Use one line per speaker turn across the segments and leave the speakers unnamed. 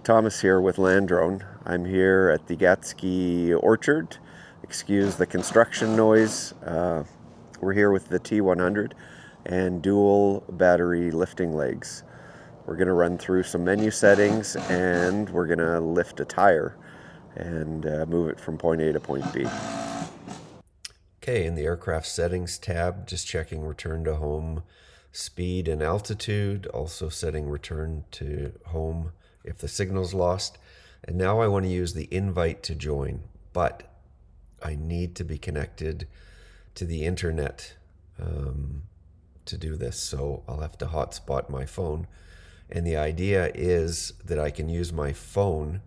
Thomas here with Landrone. I'm here at the Gatsky Orchard. Excuse the construction noise. We're here with the T100 and dual battery lifting legs. We're going to run through some menu settings and we're going to lift a tire and move it from point A to point B. Okay, in the aircraft settings tab, just checking return to home speed and altitude, also setting return to home if the signal's lost. And now I want to use the invite to join, but I need to be connected to the internet to do this. So I'll have to hotspot my phone. And the idea is that I can use my phone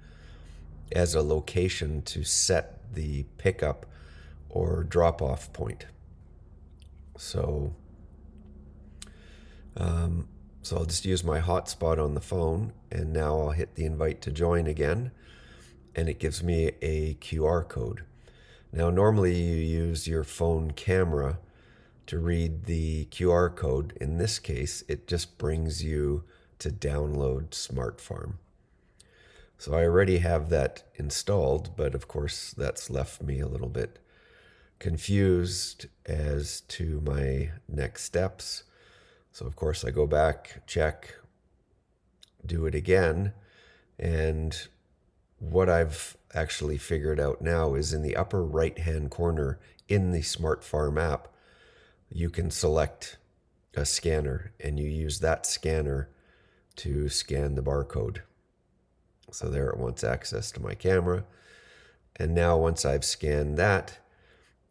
as a location to set the pickup or drop-off point. So I'll just use my hotspot on the phone, and now I'll hit the invite to join again, and it gives me a QR code. Now, normally you use your phone camera to read the QR code. In this case, it just brings you to download SmartFarm. So I already have that installed, but of course that's left me a little bit confused as to my next steps. So of course I go back, check, do it again, and what I've actually figured out now is in the upper right-hand corner in the SmartFarm app, you can select a scanner and you use that scanner to scan the barcode. So there it wants access to my camera. And now once I've scanned that,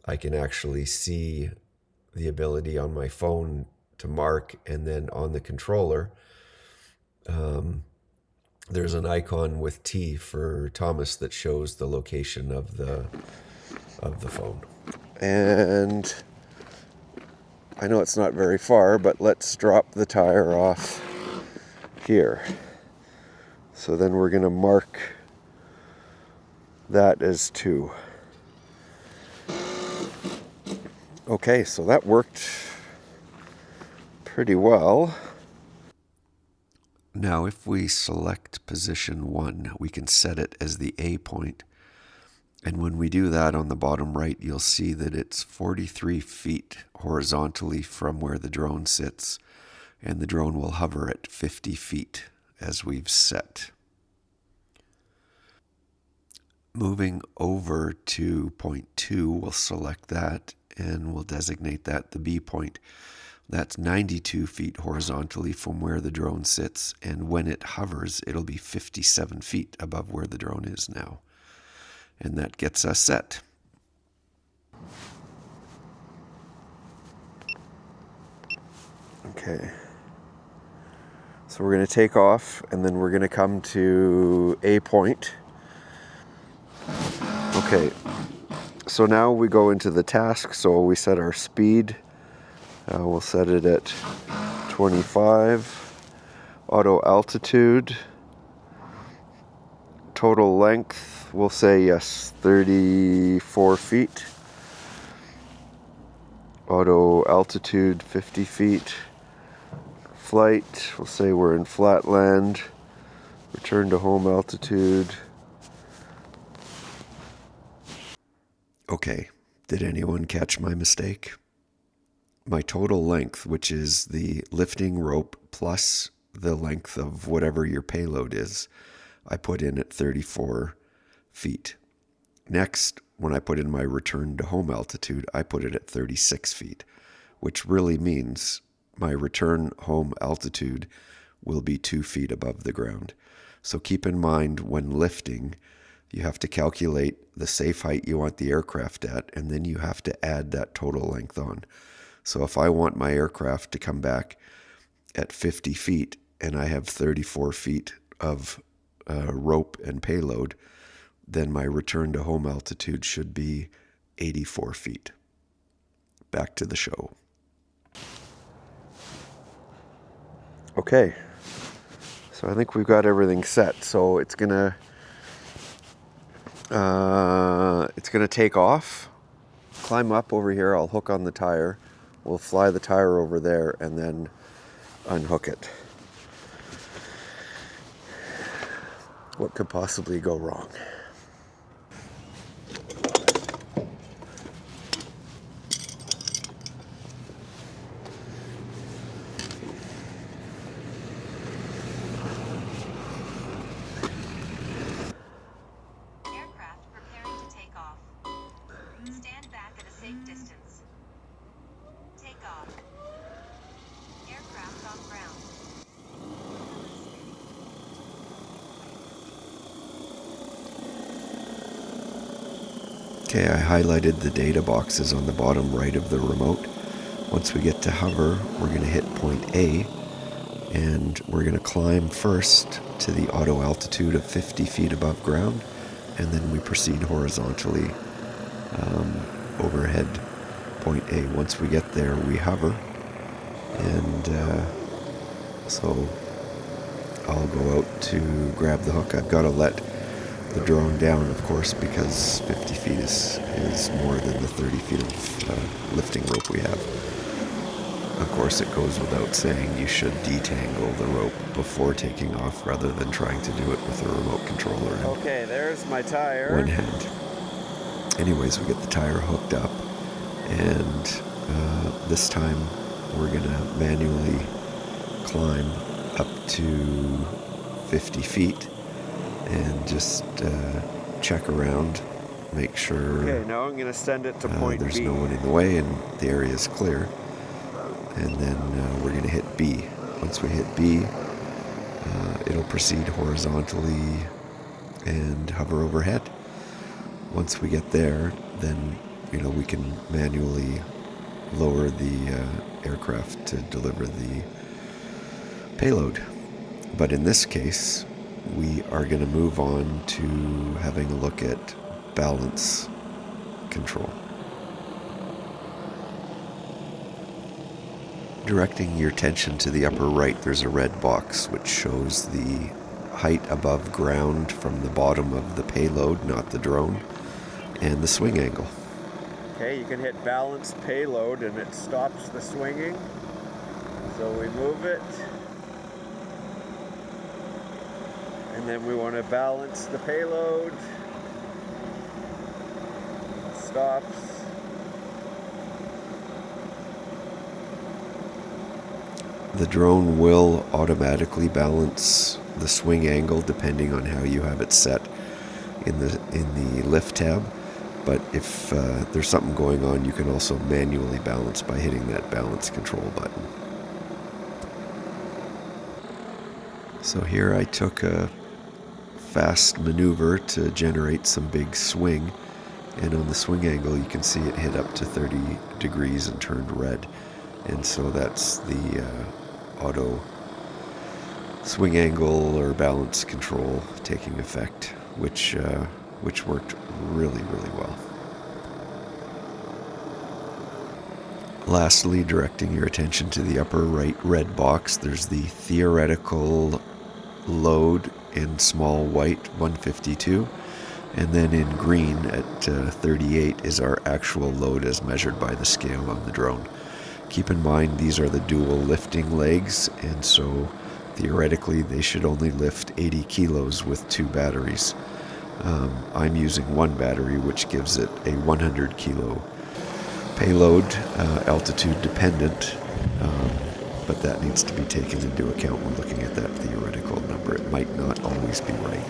I can actually see the ability on my phone to mark, and then on the controller, there's an icon with T for Thomas that shows the location of the phone. And I know it's not very far, but let's drop the tire off here. So then we're going to mark that as 2. Okay, so that worked pretty well. Now if we select position 1, we can set it as the A point. And when we do that on the bottom right, you'll see that it's 43 feet horizontally from where the drone sits. And the drone will hover at 50 feet as we've set. Moving over to point 2, we'll select that and we'll designate that the B point. That's 92 feet horizontally from where the drone sits, and when it hovers, it'll be 57 feet above where the drone is now. And that gets us set. Okay. So we're going to take off, and then we're going to come to A point. Okay. So now we go into the task. So we set our speed. We'll set it at 25. Auto altitude. Total length, we'll say yes, 34 feet. Auto altitude, 50 feet. Flight, we'll say we're in flatland. Return to home altitude. Okay, did anyone catch my mistake? My total length, which is the lifting rope plus the length of whatever your payload is, I put in at 34 feet. Next, when I put in my return to home altitude, I put it at 36 feet, which really means my return home altitude will be 2 feet above the ground. So keep in mind when lifting, you have to calculate the safe height you want the aircraft at, and then you have to add that total length on. So if I want my aircraft to come back at 50 feet and I have 34 feet of rope and payload, then my return to home altitude should be 84 feet. Back to the show. Okay, so I think we've got everything set. So it's gonna take off, climb up over here. I'll hook on the tire. We'll fly the tire over there and then unhook it. What could possibly go wrong?
Aircraft preparing to take off. Stand back at a safe distance. Take off. Aircraft on ground.
Okay, I highlighted the data boxes on the bottom right of the remote. Once we get to hover, we're going to hit point A, and we're going to climb first to the auto altitude of 50 feet above ground, and then we proceed horizontally overhead point A. Once we get there, we hover, and so I'll go out to grab the hook. I've got to let the drone down, of course, because 50 feet is more than the 30 feet of lifting rope we have. Of course, it goes without saying you should detangle the rope before taking off rather than trying to do it with a remote controller in
Okay, there's my tire.
one hand. Anyways, we get the tire hooked up, and this time we're going to manually climb up to 50 feet and just check around, make sure
Okay, now I'm going to send it to point
there's
B.
no one in the way and the area is clear. And then we're going to hit B. Once we hit B, it'll proceed horizontally and hover overhead. Once we get there, then we can manually lower the aircraft to deliver the payload. But in this case, we are going to move on to having a look at balance control. Directing your attention to the upper right, there's a red box which shows the height above ground from the bottom of the payload, not the drone, and the swing angle.
Okay, you can hit balance payload and it stops the swinging. So we move it. And then we want to balance the payload. Stops.
The drone will automatically balance the swing angle depending on how you have it set in the lift tab. But if there's something going on, you can also manually balance by hitting that balance control button. So here I took a fast maneuver to generate some big swing, and on the swing angle you can see it hit up to 30 degrees and turned red, and so that's the auto swing angle or balance control taking effect, which worked really well. Lastly, directing your attention to the upper right red box, there's the theoretical load in small white 152, and then in green at 38 is our actual load as measured by the scale on the drone. Keep in mind these are the dual lifting legs, and so theoretically they should only lift 80 kilos with 2 batteries. I'm using 1 battery, which gives it a 100 kilo payload, altitude dependent, but that needs to be taken into account when looking at that theoretical number. It might not always be right.